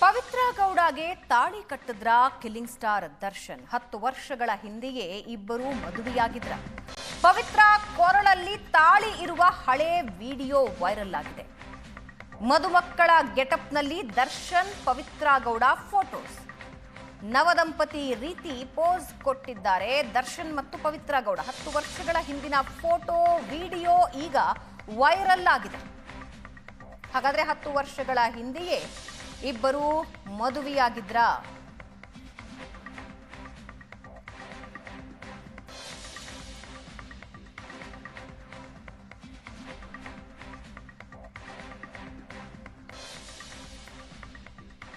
ಪವಿತ್ರ ಗೌಡಗೆ ತಾಳಿ ಕಟ್ಟಿದ್ರ killing star Darshan 10 ವರ್ಷಗಳ ಹಿಂದೆಯೇ ಇಬ್ಬರು ಮದುವೆಯಾಗಿದ್ರ. ಪವಿತ್ರ ಕೊರಳಲ್ಲಿ ತಾಳಿ ಇರುವ ಹಳೆ ವಿಡಿಯೋ ವೈರಲ್ ಆಗಿದೆ. ಮದುಮಕ್ಕಳ ಗೆಟಪ್ನಲ್ಲಿ ದರ್ಶನ್ ಪವಿತ್ರ ಗೌಡ ಫೋಟೋಸ್. ನವದಂಪತಿ ರೀತಿ ಪೋಸ್ ಕೊಟ್ಟಿದ್ದಾರೆ ದರ್ಶನ್ ಮತ್ತು ಪವಿತ್ರ ಗೌಡ. 10 ವರ್ಷಗಳ ಹಿಂದಿನ ಫೋಟೋ ವಿಡಿಯೋ ಈಗ ವೈರಲ್ ಆಗಿದೆ. ಹಾಗಾದ್ರೆ 10 ವರ್ಷಗಳ ಹಿಂದೆಯೇ ಇಬ್ಬರು ಮದುವೆಯಾಗಿದ್ರ.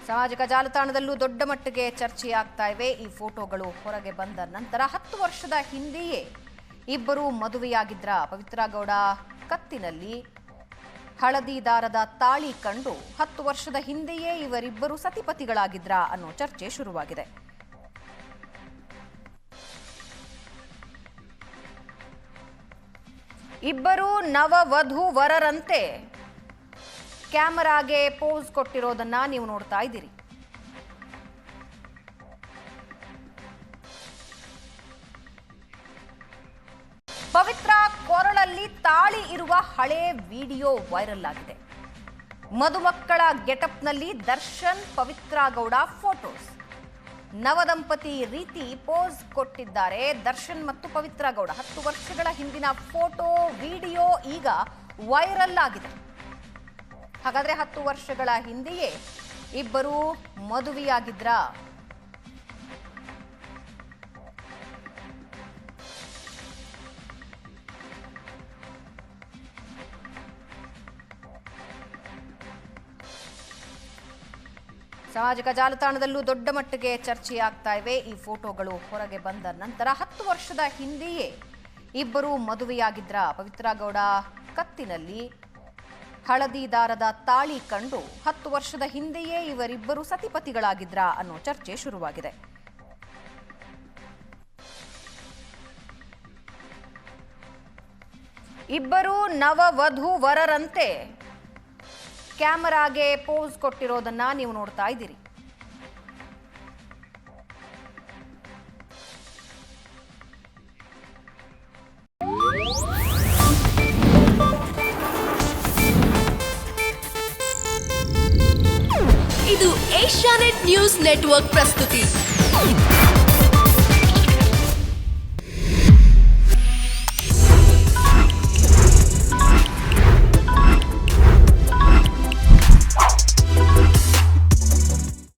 ಸಾಮಾಜಿಕ ಜಾಲತಾಣದಲ್ಲೂ ದೊಡ್ಡ ಮಟ್ಟಿಗೆ ಚರ್ಚೆಯಾಗ್ತಾ ಇವೆ ಈ ಫೋಟೋಗಳು ಹೊರಗೆ ಬಂದ ನಂತರ. 10 ವರ್ಷದ ಹಿಂದೆಯೇ ಇಬ್ಬರು ಮದುವೆಯಾಗಿದ್ರ. ಪವಿತ್ರ ಗೌಡ ಕತ್ತಿನಲ್ಲಿ ಹಳದಿ ದಾರದ ತಾಳಿ ಕಂಡು 10 ವರ್ಷದ ಹಿಂದೆಯೇ ಇವರಿಬ್ಬರು ಸತಿಪತಿಗಳಾಗಿದ್ರ ಅನ್ನೋ ಚರ್ಚೆ ಶುರುವಾಗಿದೆ. ಇಬ್ಬರು ನವವಧು ವರರಂತೆ ಕ್ಯಾಮೆರಾಗೆ ಪೋಸ್ ಕೊಟ್ಟಿರೋದನ್ನ ನೀವು ನೋಡ್ತಾ ಇದ್ದೀರಿ. ಪವಿತ್ರ ಕೊರಳಲ್ಲಿ ತಾಳಿ ಇರುವ ಹಳೆ ವಿಡಿಯೋ ವೈರಲ್ ಆಗಿದೆ. ಮದುಮಕ್ಕಳ ಗೆಟಪ್ನಲ್ಲಿ ದರ್ಶನ್ ಪವಿತ್ರ ಗೌಡ ಫೋಟೋಸ್. ನವದಂಪತಿ ರೀತಿ ಪೋಸ್ ಕೊಟ್ಟಿದ್ದಾರೆ ದರ್ಶನ್ ಮತ್ತು ಪವಿತ್ರ ಗೌಡ. 10 ವರ್ಷಗಳ ಹಿಂದಿನ ಫೋಟೋ ವಿಡಿಯೋ ಈಗ ವೈರಲ್ ಆಗಿದೆ. ಹಾಗಾದ್ರೆ 10 ವರ್ಷಗಳ ಹಿಂದೆಯೇ ಇಬ್ಬರು ಮದುವೆಯಾಗಿದ್ರ. ಸಾಮಾಜಿಕ ಜಾಲತಾಣದಲ್ಲೂ ದೊಡ್ಡ ಮಟ್ಟಿಗೆ ಚರ್ಚೆಯಾಗ್ತಾ ಇವೆ ಈ ಫೋಟೋಗಳು ಹೊರಗೆ ಬಂದ ನಂತರ. 10 ವರ್ಷದ ಹಿಂದೆಯೇ ಇಬ್ಬರು ಮದುವೆಯಾಗಿದ್ರ. ಪವಿತ್ರ ಗೌಡ ಕತ್ತಿನಲ್ಲಿ ಹಳದಿ ದಾರದ ತಾಳಿ ಕಂಡು 10 ವರ್ಷದ ಹಿಂದೆಯೇ ಇವರಿಬ್ಬರು ಸತಿಪತಿಗಳಾಗಿದ್ರ ಅನ್ನೋ ಚರ್ಚೆ ಶುರುವಾಗಿದೆ. ಇಬ್ಬರು ನವವಧು ವರರಂತೆ ಕ್ಯಾಮೆರಾಗೆ ಪೋಸ್ ಕೊಟ್ಟಿರೋದನ್ನ ನೀವು ನೋಡ್ತಾ ಇದ್ದೀರಿ. ಇದು ಏಷ್ಯಾನೆಟ್ ನ್ಯೂಸ್ ನೆಟ್ವರ್ಕ್ ಪ್ರಸ್ತುತಿ.